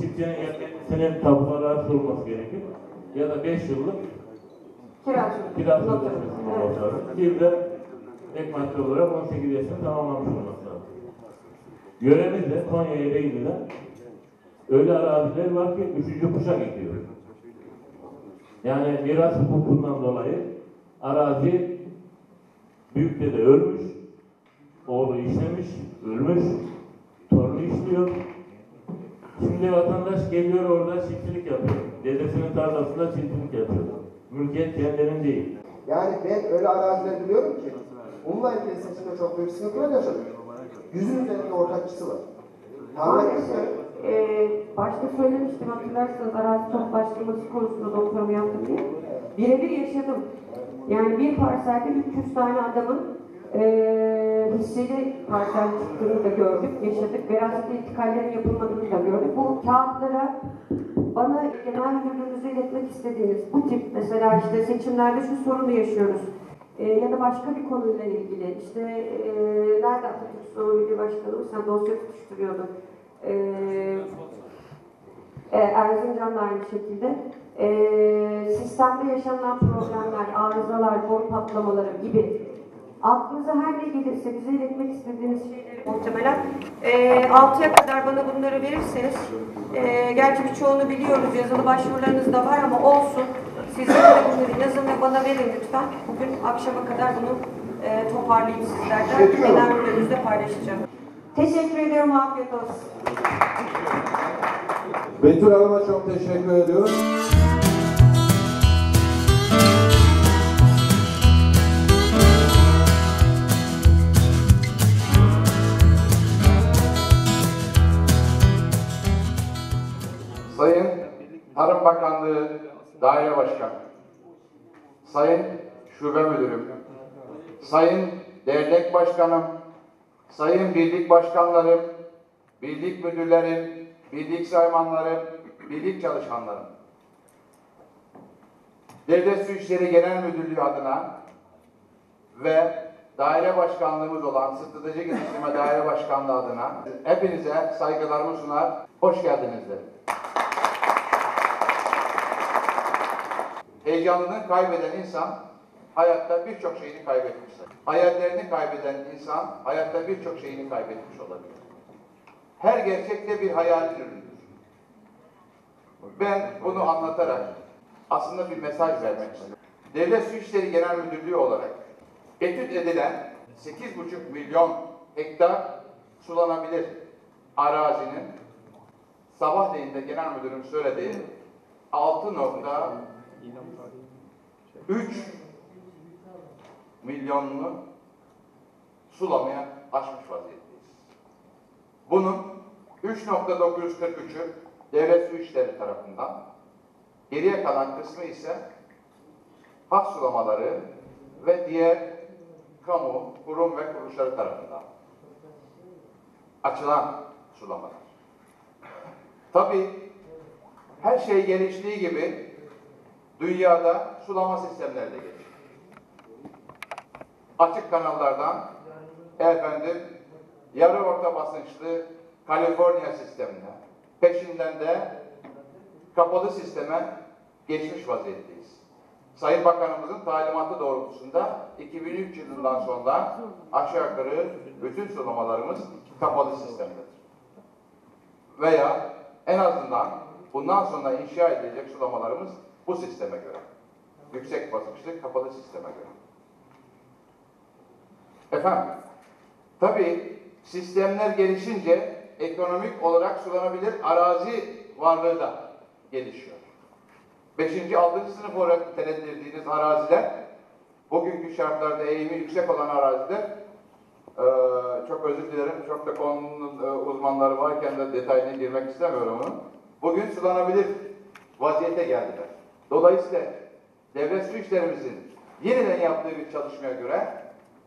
çiftçinin ya 50 senelik tapulara ait olması gerekir ya da 5 yıllık kira sözleşmesinin olması lazım. Bir de ek madde olarak 18 yaşını tamamlamış olması lazım. Yöremizde Konya Ereğli'de öyle araziler var ki 3. kuşak gidiyor. Yani miras hukukundan dolayı arazi büyük dede ölmüş, oğlu işlemiş, ölmüş, torunu işliyor. Şimdi vatandaş geliyor orada çiftçilik yapıyor. Dedesinin tarlasında çiftçilik yapıyor. Mülkiyet kendinin değil. Yani ben öyle araziler biliyorum ki onunla ilgili seçimde çok büyük sıkıntılar yaşadım. 100'ün üzerinde ortakçısı var. Başta söylemiştim, hatırlarsanız arazi toplaştırması konusunda doktorumu yaptım diye. Birebir yaşadım. Yani bir parselde 300 tane adamın hisseli parsel çıktığını da gördük, yaşadık. Veraset intikallerin yapılmadığını da gördük. Bu kağıtlara bana genel müdürlüğünüze iletmek istediğiniz bu tip mesela işte seçimlerde şu sorunu yaşıyoruz. Ya da başka bir konuyla ilgili işte nerede Atatürk Sınavı Birliği Başkanımız sen dosya tutuşturuyordun. Erzincan'da aynı şekilde sistemde yaşanan problemler, arızalar, boru patlamaları gibi aklınıza her ne gelirse bize iletmek istediğiniz şeyleri muhtemelen 6'ya kadar bana bunları verirseniz gerçi birçoğunu biliyoruz, yazılı başvurularınız da var ama olsun. Sizin de bunları yazın ve bana verin lütfen. Bugün akşama kadar bunu toparlayayım sizlerden. Genel müdürünüzle paylaşacağım. Teşekkür ediyorum. Afiyet olsun. Betül Hanım'a çok teşekkür ediyorum. Sayın Tarım Bakanlığı Daire Başkanı, Sayın Şube Müdürüm, Sayın Dernek Başkanım, Sayın Birlik Başkanlarım, Birlik Müdürlerim, Birlik Saymanlarım, Birlik Çalışanlarım, Devlet Su İşleri Genel Müdürlüğü adına ve daire başkanlığımız olan Strateji Geliştirme Daire Başkanlığı adına hepinize saygılarımı sunar, hoş geldiniz derim. Heyecanını kaybeden insan hayatta birçok şeyini kaybetmiştir. Hayallerini kaybeden insan hayatta birçok şeyini kaybetmiş olabilir. Her gerçekte bir hayalin ürünüdür. Ben bunu anlatarak aslında bir mesaj vermek istiyorum. Devlet Su İşleri Genel Müdürlüğü olarak etüt edilen 8,5 milyon hektar sulanabilir arazinin sabahleyin de genel müdürüm söylediği 6,3 milyonunu sulamaya aşmış vaziyetteyiz. Bunun 3,943'ü devlet su işleri tarafından, geriye kalan kısmı ise hak sulamaları ve diğer kamu, kurum ve kuruluşları tarafından açılan sulamalar. Tabii her şey geliştiği gibi dünyada sulama sistemleri de gelişiyor. Açık kanallardan yarı orta basınçlı Kaliforniya sistemine, peşinden de kapalı sisteme geçmiş vaziyetteyiz. Sayın Bakanımızın talimatı doğrultusunda 2003 yılından sonra aşağı yukarı bütün sulamalarımız kapalı sistemdedir. Veya en azından bundan sonra inşa edilecek sulamalarımız bu sisteme göre. Yüksek basınçlı kapalı sisteme göre. Efendim, tabii sistemler gelişince ekonomik olarak sulanabilir arazi varlığı da gelişiyor. 5. 6. sınıf olarak nitelendirdiğiniz araziler, bugünkü şartlarda eğimi yüksek olan araziler, çok özür dilerim, çok da konunun uzmanları varken de detayına girmek istemiyorum onu. Bugün sulanabilir vaziyete geldiler. Dolayısıyla devlet su işlerimizin yeniden yaptığı bir çalışmaya göre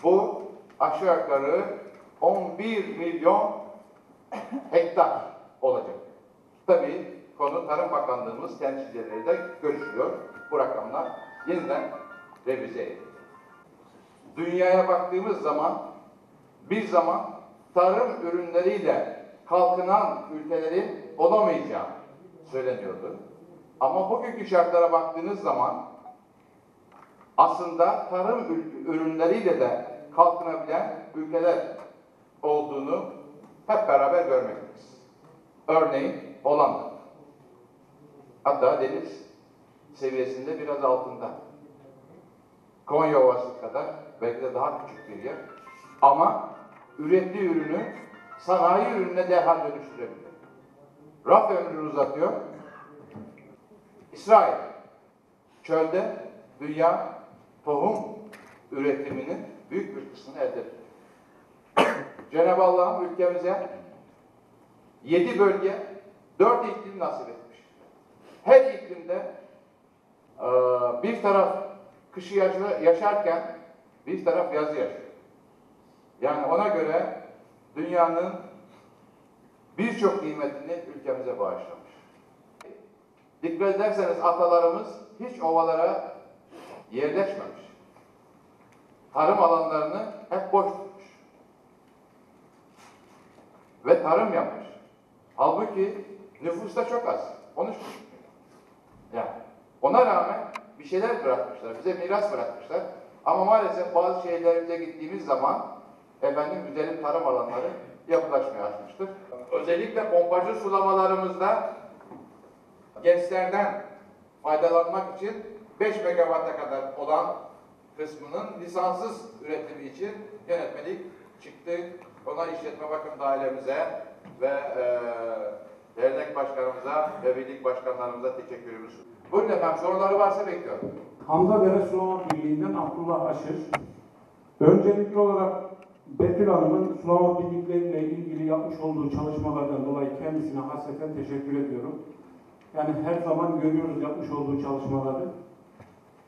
bu aşağı yukarı 11 milyon hektar olacak. Tabii konu Tarım Bakanlığımız temsilcileriyle de görüşüyor. Bu rakamlar yeniden revize edildi. Dünyaya baktığımız zaman bir zaman tarım ürünleriyle kalkınan ülkelerin olamayacağı söyleniyordu. Ama bugünkü şartlara baktığınız zaman aslında tarım ürünleriyle de kalkınabilen ülkeler olduğunu hep beraber görmekteyiz. Örneğin Hollanda. Hatta deniz seviyesinde biraz altında. Konya Ovası kadar, belki de daha küçük bir yer. Ama ürettiği ürünü sanayi ürününe derhal dönüştürebiliyor. Raf ömrünü uzatıyor. İsrail, çölde dünya tohum üretiminin büyük bir kısmını elde ediyor. Cenab-ı Allah'ın ülkemize 7 bölge, 4 iklim nasip etmiş. Her iklimde bir taraf kışı yaşarken bir taraf yazı yaşıyor. Yani ona göre dünyanın birçok nimetini ülkemize bağışlamış. Dikkat ederseniz atalarımız hiç ovalara yerleşmemiş. Tarım alanlarını hep boş tutmuş. Ve tarım yapmış. Halbuki nüfus da çok az. 13,5 milyon. Yani ona rağmen bir şeyler bırakmışlar. Bize miras bırakmışlar. Ama maalesef bazı şehirlerimize gittiğimiz zaman güzelim tarım alanları yapılaşmaya açmıştır. Özellikle pompajlı sulamalarımızda GES'lerden faydalanmak için 5 megawatt'a kadar olan kısmının lisanssız üretimi için yönetmelik çıktı. Ona işletme bakım dairemize ve dernek başkanımıza ve birlik başkanlarımıza teşekkürümüz. Buyurun efendim, soruları varsa bekliyorum. Hamzadere Sulama Birliği'nden Abdullah Aşır. Öncelikli olarak Betül Hanım'ın sulama birlikleriyle ilgili yapmış olduğu çalışmalardan dolayı kendisine hasreten teşekkür ediyorum. Yani her zaman görüyoruz yapmış olduğu çalışmaları.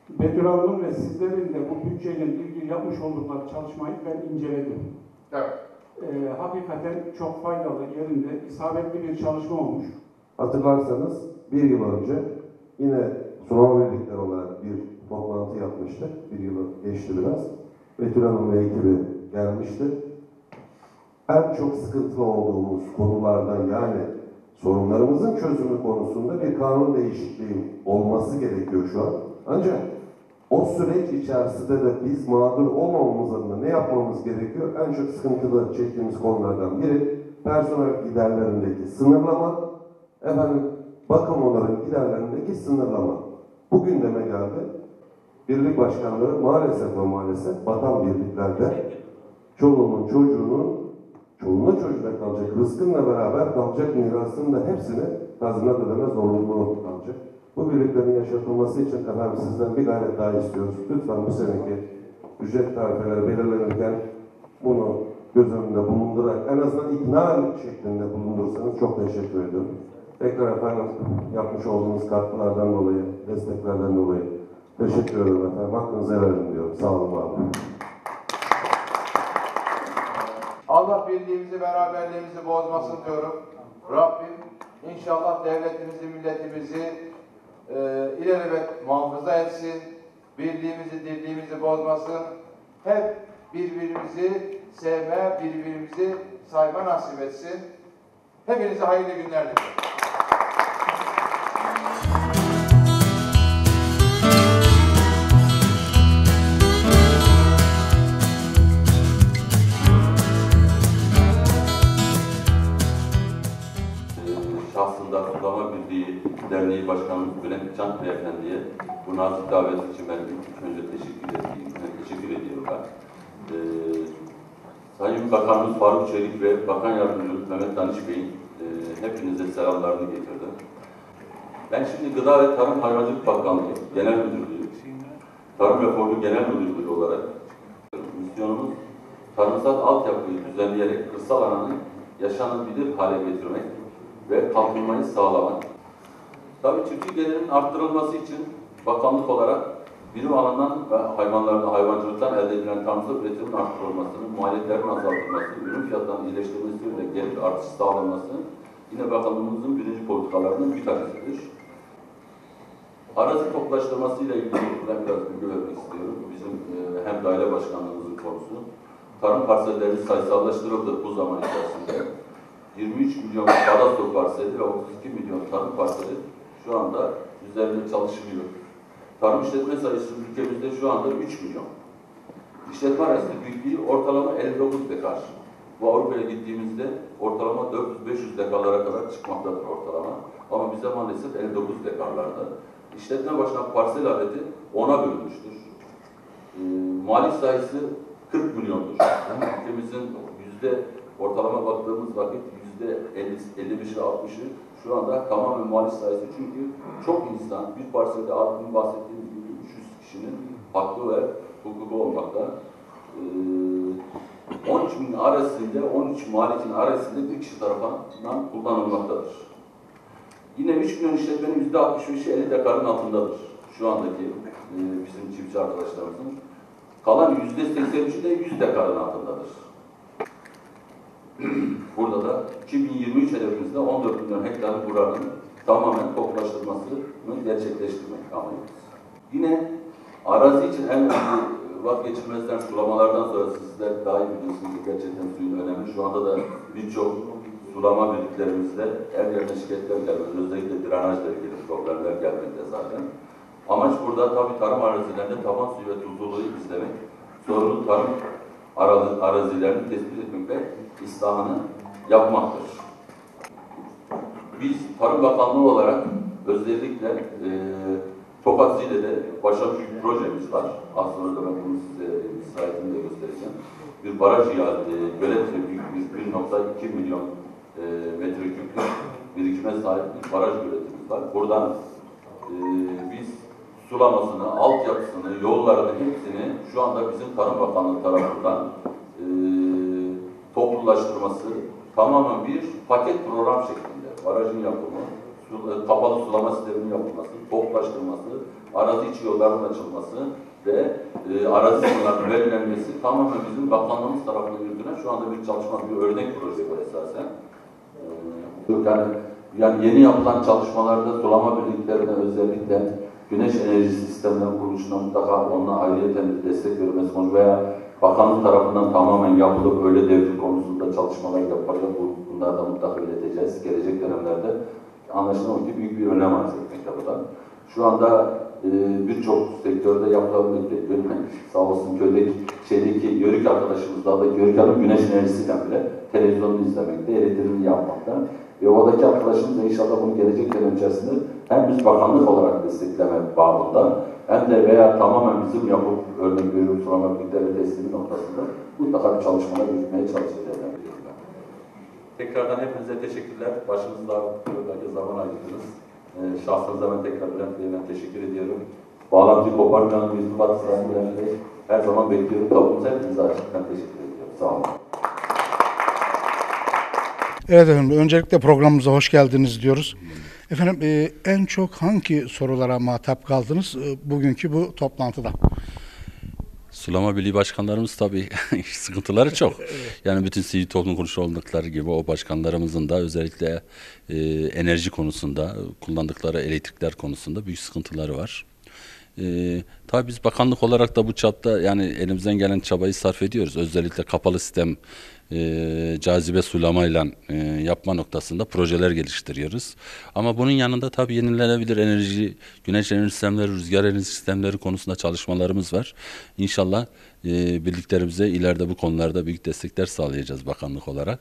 Betül Hanım'ın ve sizlerin de bu bütçeyle ilgili yapmış oldukları çalışmayı ben inceledim. Evet. Hakikaten çok faydalı, yerinde, isabetli bir çalışma olmuş. Hatırlarsanız bir yıl önce yine sulama birlikleri olarak bir toplantı yapmıştık. Bir yılı geçti biraz. Betül Hanım ve ekibi gelmişti. En çok sıkıntılı olduğumuz konulardan, yani sorunlarımızın çözümü konusunda bir kanun değişikliği olması gerekiyor şu an. Ancak o süreç içerisinde de biz mağdur olmamamız adına ne yapmamız gerekiyor? En çok sıkıntılı çektiğimiz konulardan biri personel giderlerindeki sınırlama, bakım onların giderlerindeki sınırlama. Bu gündeme geldi. Birlik başkanları maalesef batan birliklerde çoluğunun çoluğuna çocuğuna kalacak rızkınla beraber kalacak mirasının da hepsini tazminat ödeme zorunluluğu kalacak. Bu birliklerin yaşatılması için sizden bir gayret daha istiyoruz. Lütfen bu seneki ücret tarifeleri belirlenirken bunu göz önünde bulundurarak en azından ikna şeklinde bulundursanız çok teşekkür ediyorum. Tekrar yapmış olduğunuz katkılardan dolayı, desteklerden dolayı teşekkür ederim efendim. Hakkınızı helal edin diyorum. Sağ olun abi. Allah birliğimizi, beraberliğimizi bozmasın diyorum. Rabbim inşallah devletimizi, milletimizi ilelebet muhafaza etsin. Birliğimizi, dirliğimizi bozmasın. Hep birbirimizi sevme, birbirimizi sayma nasip etsin. Hepinize hayırlı günler diliyorum. Şahsında Sulama Birliği Derneği Başkanımız Bülent Can Beyefendi'ye bu nazik davet için ben ilk önce teşekkür ediyorlar. Sayın Bakanımız Faruk Çelik ve Bakan Yardımcımız Mehmet Danış Bey'in hepinize selamlarını getirdim. Ben şimdi Gıda ve Tarım Hayvancılık Bakanlığı Genel Müdürlüğü, Tarım ve Fordu Genel Müdürlüğü olarak misyonumuz tarımsal altyapıyı düzenleyerek kırsal alanı yaşanabilir hale getirmek ve kalkınmayı sağlamak. Tabii çiftçi gelirinin arttırılması için bakanlık olarak bilim alanından ve hayvancılıktan elde edilen tarımsal üretimin arttırılmasını, maliyetlerin azaltılması, ürün fiyatlarının iyileştirilmesi ve gelir artışı sağlanması yine bakanlığımızın birinci politikalarının bir tanesidir. Arazi toplaştırması ile ilgili ben biraz bilgi vermek istiyorum. Bizim hem daire başkanlığımızın konusu. Tarım parselleri sayısallaştırıldı bu zaman içerisinde. 23 milyon Barasto parseli ve 32 milyon tarım parseli şu anda üzerinde çalışılıyor. Tarım işletme sayısı ülkemizde şu anda 3 milyon. İşletme arası büyüklüğü ortalama 59 dekar. Bu Avrupa'ya gittiğimizde ortalama 400-500 dekarlara kadar çıkmaktadır ortalama. Ama bize maalesef 59 dekarlarda. İşletme başına parsel adeti 10'a bölünmüştür. Mali sayısı 40 milyondur. Yani ülkemizin ortalama baktığımız vakit %55'i 60'ı şu anda tamamen mali sayısı. Çünkü çok insan bir parselde adının bahsettiğimiz gibi 300 kişinin hakkı ve hukuku olmakta. 13 bin arasında, 13 malikin arasında bir kişi tarafından kullanılmaktadır. Yine 3 milyon işletmenin %65'i 50 dekarın altındadır. Şu andaki bizim çiftçi arkadaşlarımızın. Kalan %83'ü de 100 dekarın altındadır. Burada da 2023 hedefimizde 14 milyon hektarın buranın tamamen toplaştırmasını gerçekleştirmek amacımız. Yine arazi için en önemli vazgeçilmezden sulamalardan sonra sizler daha iyi biliyorsunuz ki gerçekten suyun önemli. Şu anda da birçok sulama birliklerimizde her yerine şikayetler gelmekte, özellikle drenajla ilgili problemler gelmekte zaten. Amaç burada tabii tarım arazilerinde taban suyu ve tuzluluğu izlemek, sorunlu tarım arazilerini tespit etmek ve ıslahını yapmaktır. Biz Tarım Bakanlığı olarak özellikle Tokat Zile'de başarılı bir projemiz var. Az sonra da ben bunu size slaytını da göstereceğim. Bir baraj göletle büyük bir 1.2 milyon metreküplük birikime sahip bir baraj göletimiz var. Buradan biz sulamasını, altyapısını, yollarını hepsini şu anda bizim Tarım Bakanlığı tarafından toplulaştırması tamamen bir paket program şeklinde. Barajın yapımı, kapalı sulama sisteminin yapılması, toplaştırması, arazi içi yolların açılması ve arazi sınırlarının belirlenmesi tamamen bizim bakanlığımız tarafından yürütülen şu anda bir çalışma, bir örnek proje bu esasen. Yani yeni yapılan çalışmalarda sulama birliklerine özellikle güneş enerji sistemlerinin kuruluşuna mutlaka onunla ayrıyeten destek verilmesi konu veya bakanlık tarafından tamamen yapılıp öyle devrim konusunda çalışmalar yapacak. Bunları da mutlaka ileteceğiz. Gelecek dönemlerde anlaşılan ki büyük bir önem arz etmekte bu da. Şu anda birçok sektörde yapılabilmekte. Sağ olsun köydeki Yörük arkadaşımız daha da Yörük Hanım güneş enerjisiyle bile televizyonunu izlemekte, elektriğini yapmakta. Ve oradaki arkadaşımız da inşallah bunu gelecek dönem içerisinde hem biz bakanlık olarak destekleme babında hem de veya tamamen bizim yapıp örnek veriyorum sulama birlikleri teslimi noktasında mutlaka bir çalışmalar yürütmeye çalışacağız. Tekrardan hepinize teşekkürler. Başınızda buradaki zaman ayırdınız. Şahsınıza ben tekrar Bülent Bey'e teşekkür ediyorum. Bağlantıyı koparmayan irtibat sırasında Bülent Bey her zaman bekliyorum. Toplumsa hepinize açıktan teşekkür ediyorum. Sağ olun. Evet efendim, öncelikle programımıza hoş geldiniz diyoruz. Efendim en çok hangi sorulara muhatap kaldınız bugünkü bu toplantıda? Sulama Birliği başkanlarımız tabii sıkıntıları çok. Yani bütün sivil toplum kuruluşu oldukları gibi o başkanlarımızın da özellikle enerji konusunda, kullandıkları elektrikler konusunda büyük sıkıntıları var. Tabii biz bakanlık olarak da bu çapta yani elimizden gelen çabayı sarf ediyoruz. Özellikle kapalı sistem cazibe sulamayla yapma noktasında projeler geliştiriyoruz. Ama bunun yanında tabii yenilenebilir enerji, güneş enerji sistemleri, rüzgar enerji sistemleri konusunda çalışmalarımız var. İnşallah birliklerimize ileride bu konularda büyük destekler sağlayacağız bakanlık olarak.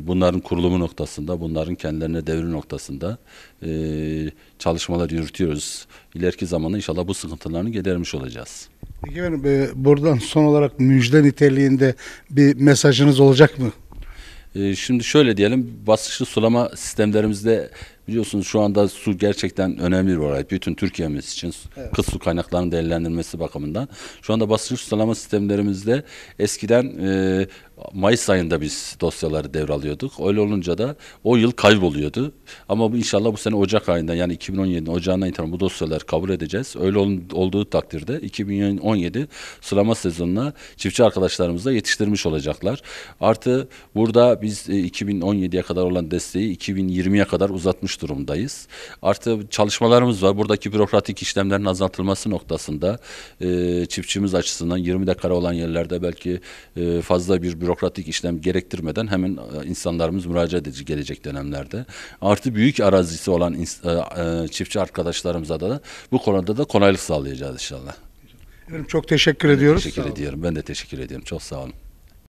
Bunların kurulumu noktasında, bunların kendilerine devri noktasında çalışmalar yürütüyoruz. İleriki zamanda inşallah bu sıkıntılarını gidermiş olacağız. Peki efendim buradan son olarak müjde niteliğinde bir mesajınız olacak mı? Şimdi şöyle diyelim, basınçlı sulama sistemlerimizde biliyorsunuz şu anda su gerçekten önemli bir olay. Bütün Türkiye'miz için evet. Kıt su kaynaklarının değerlendirilmesi bakımından. Şu anda basınçlı sulama sistemlerimizde eskiden Mayıs ayında biz dosyaları devralıyorduk. Öyle olunca da o yıl kayboluyordu. Ama bu inşallah bu sene Ocak ayında yani 2017'nin Ocağından itibaren bu dosyaları kabul edeceğiz. Öyle olduğu takdirde 2017 sulama sezonuna çiftçi arkadaşlarımızla yetiştirmiş olacaklar. Artı burada biz 2017'ye kadar olan desteği 2020'ye kadar uzatmış almış durumdayız. Artı çalışmalarımız var. Buradaki bürokratik işlemlerin azaltılması noktasında çiftçimiz açısından 20 dekara olan yerlerde belki fazla bir bürokratik işlem gerektirmeden hemen insanlarımız müracaat edici gelecek dönemlerde. Artı büyük arazisi olan çiftçi arkadaşlarımıza da bu konuda da kolaylık sağlayacağız inşallah. Efendim çok teşekkür ediyoruz. Teşekkür ediyorum. Ben de teşekkür ediyorum. Çok sağ olun.